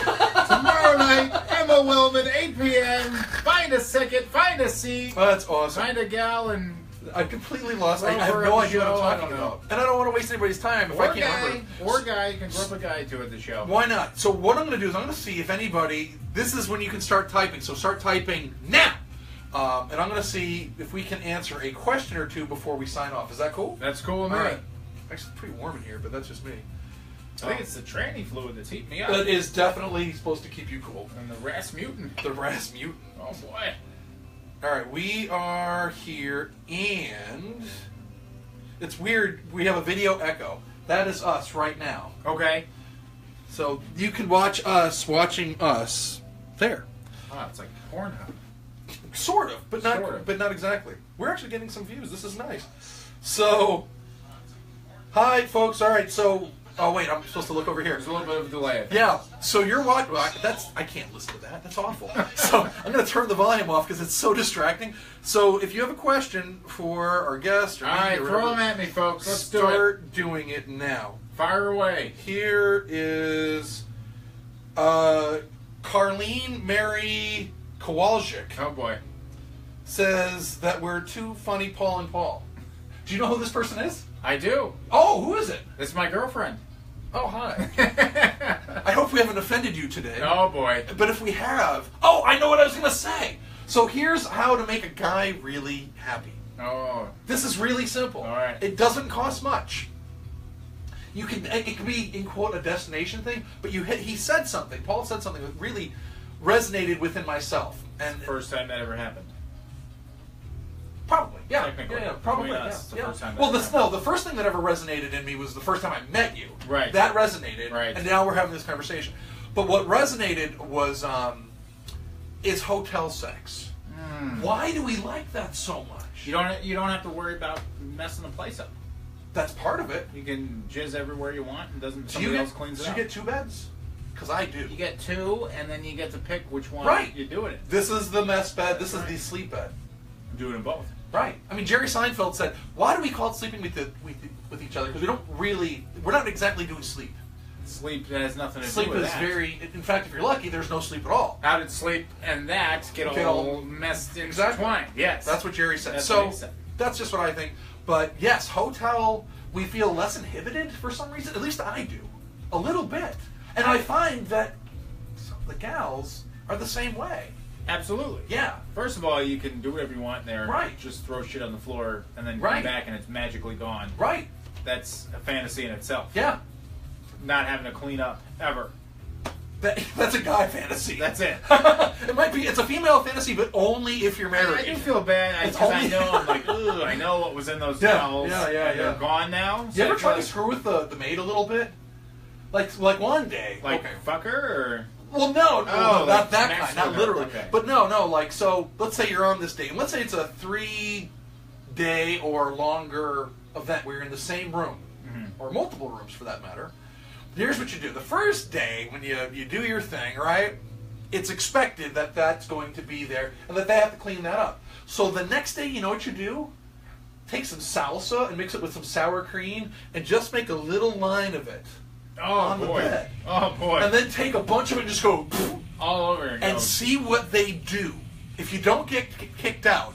tomorrow night, Emma Willman, 8 p.m. Find a ticket, find a seat, Oh, that's awesome. find a gal, and I completely lost. I Well, have we're no at the idea what I'm show, I talking don't know. about, and I don't want to waste anybody's time if I or can't guy, remember. or guy. You can group a guy to at the show. Why not? So what I'm going to do is I'm going to see if anybody. This is when you can start typing. So start typing now, and I'm going to see if we can answer a question or two before we sign off. Is that cool? That's cool with All me. right. Actually, it's pretty warm in here, but that's just me. I think it's the tranny fluid that's heating me up. That is definitely supposed to keep you cool. And the Rasmutin. The Rasmutin. Oh boy. All right, we are here, and it's weird. We have a video echo. That is us right now. Okay. So you can watch us watching us there. Oh, it's like Pornhub. Sort of, but not. Sort of. But not exactly. We're actually getting some views. This is nice. So, hi, folks. All right. So, oh wait, I'm supposed to look over here. There's a little bit of a delay. Yeah. So you're watching. Well, I can't listen to that. That's awful. So I'm going to turn the volume off because it's so distracting. So if you have a question for our guest or All me right, or throw whatever, them at me, folks. Let's do it. start doing it now. Fire away. Here is Carlene Mary Kowalczyk Oh boy. says that we're too funny, Paul and Paul. Do you know who this person is? I do. Oh, who is it? It's my girlfriend. Oh, hi. I hope we haven't offended you today. Oh, boy. But if we have... Oh, I know what I was going to say. So here's how to make a guy really happy. Oh. This is really simple. All right. It doesn't cost much. You can. It can be, in quote, a destination thing, but he said something. Paul said something that really resonated within myself. And First time that ever happened. Probably, yeah. Technically. Yeah, probably, Between yeah. us, the yeah. first time that Well, ever happened. the first thing that ever resonated in me was the first time I met you. Right. That resonated. Right. And now we're having this conversation. But what resonated was is hotel sex. Why do we like that so much? You don't have to worry about messing the place up. That's part of it. You can jizz everywhere you want, and Do somebody else cleans it do up. you get 2 beds? Because I do. You get 2, and then you get to pick which one you do it in. This is the mess bed. This is the sleep bed. Do it in both. Right. I mean, Jerry Seinfeld said, "Why do we call it sleeping with each other? Because we're not exactly doing sleep. Sleep has nothing to Sleep do with is that. very. In fact, if you're lucky, there's no sleep at all. How did sleep and that get all messed intertwined? Yes. That's what Jerry said. That's so what he said. that's just what I think. But yes, hotel, we feel less inhibited for some reason. At least I do, a little bit. And I find that some of the gals are the same way. Absolutely. Yeah. First of all, you can do whatever you want in there. Right. Just throw shit on the floor and then Right. come back and it's magically gone. Right. That's a fantasy in itself. Yeah. Not having to clean up ever. That's a guy fantasy. That's it. It might be. It's a female fantasy, but only if you're married. I do feel bad It's because I only- know I'm like, ugh, I know what was in those Yeah, towels. yeah, yeah, and they're yeah. gone now. You So ever I try feel to screw with the maid a little bit? Like one day. like okay. fuck her or Well, no, Oh, not like that smash kind, not her. literally. Okay. But no, like, so, let's say you're on this date, and let's say it's a 3-day or longer event where you're in the same room, or multiple rooms for that matter. Here's what you do. The first day, when you do your thing, right, it's expected that that's going to be there, and that they have to clean that up. So the next day, you know what you do? Take some salsa and mix it with some sour cream, and just make a little line of it. On the bed. Oh boy. And then take a bunch of it and just go all over and see what they do. If you don't get kicked out,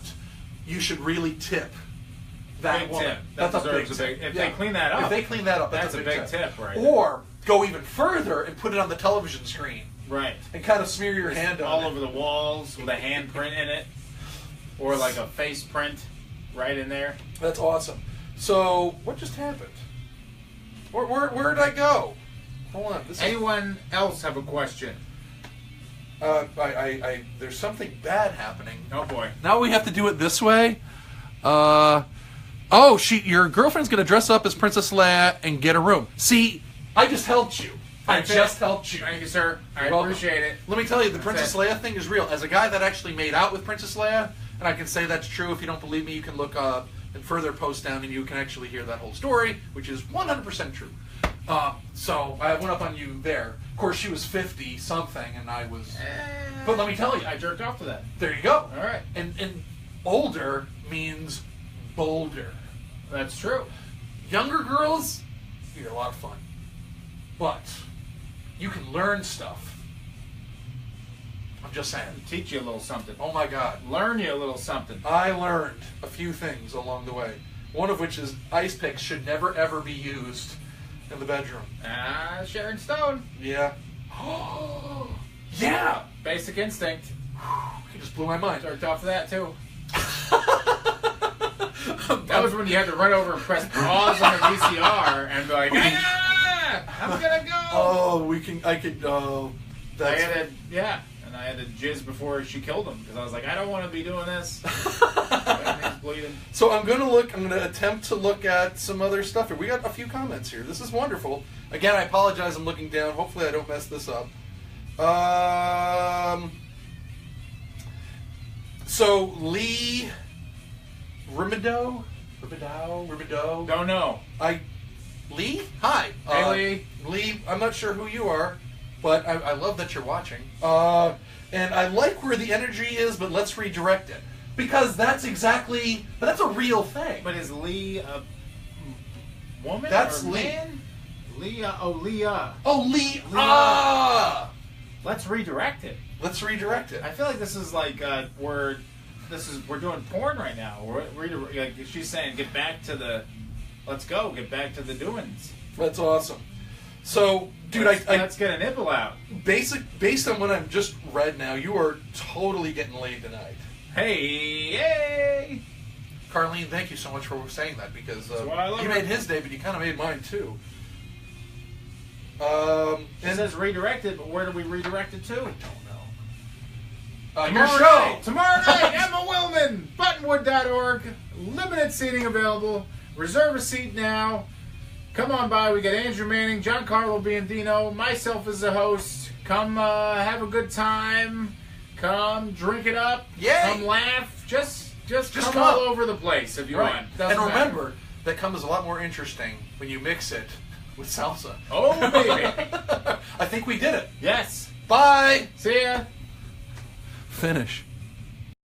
you should really tip that Big woman. tip. That That's a big deserves tip. If they clean that up. If they clean that up, that's a big tip, right? Or go even further and put it on the television screen Right. and kind of smear your hand on all it. over the walls with a handprint in it, or like a face print right in there. That's awesome. So, what just happened? Where did I go? Hold on. Anyone else have a question? There's something bad happening. Oh boy. Now we have to do it this way. Your girlfriend's gonna dress up as Princess Leia and get a room. See, I just helped you. I just helped you. Thank you, sir. I You're welcome. appreciate it. Let me tell you, the That's Princess it. Leia thing is real. As a guy that actually made out with Princess Leia, and I can say that's true. If you don't believe me, you can look up and further post down, and you can actually hear that whole story, which is 100% true. So I went up on you there. Of course, she was 50 something, and I was. But let me tell you, I jerked off to that. there you go. All right. And older means bolder. That's true. Younger girls, you're a lot of fun, but you can learn stuff. I'm just saying. Teach you a little something. Oh my God. Learn you a little something. I learned a few things along the way. One of which is ice picks should never ever be used in the bedroom. Sharon Stone. Yeah. Yeah! Basic instinct. You just blew my mind. Jerked off to that too. That was when you had to run over and press pause on the VCR and be like, I'm gonna go. And I had to jizz before she killed him because I was like, I don't want to be doing this. He's bleeding. So I'm gonna attempt to look at some other stuff here. We got a few comments here. This is wonderful. Again, I apologize, I'm looking down. Hopefully I don't mess this up. So Lee Rimedo? Don't know. Lee? Hi. Hey, Lee. Lee, I'm not sure who you are, but I love that you're watching. And I like where the energy is, but let's redirect it. Because that's a real thing. But is Lee a woman That's or Lee. man? Leah. Oh, Leah. Oh, Lee. Let's redirect it. Let's redirect it. I feel like this is like where we're doing porn right now. Like she's saying, get back to the doings. That's awesome. So, dude, let's get a nipple out. Based on what I've just read now, you are totally getting laid tonight. Hey! Carlene, thank you so much for saying that, because you made his day, but you kind of made mine too. It says redirected, but where do we redirect it to? I don't know. Your show! Tomorrow night, Emma Willman, buttonwood.org, limited seating available. Reserve a seat now. Come on by. We got Andrew Manning, Giancarlo Biandino, myself as the host. Come have a good time. Come drink it up. Yay. Come laugh. Just come all over the place if you want. And remember, that cum is a lot more interesting when you mix it with salsa. Oh, baby. I think we did it. Yes. Bye. See ya. Finish.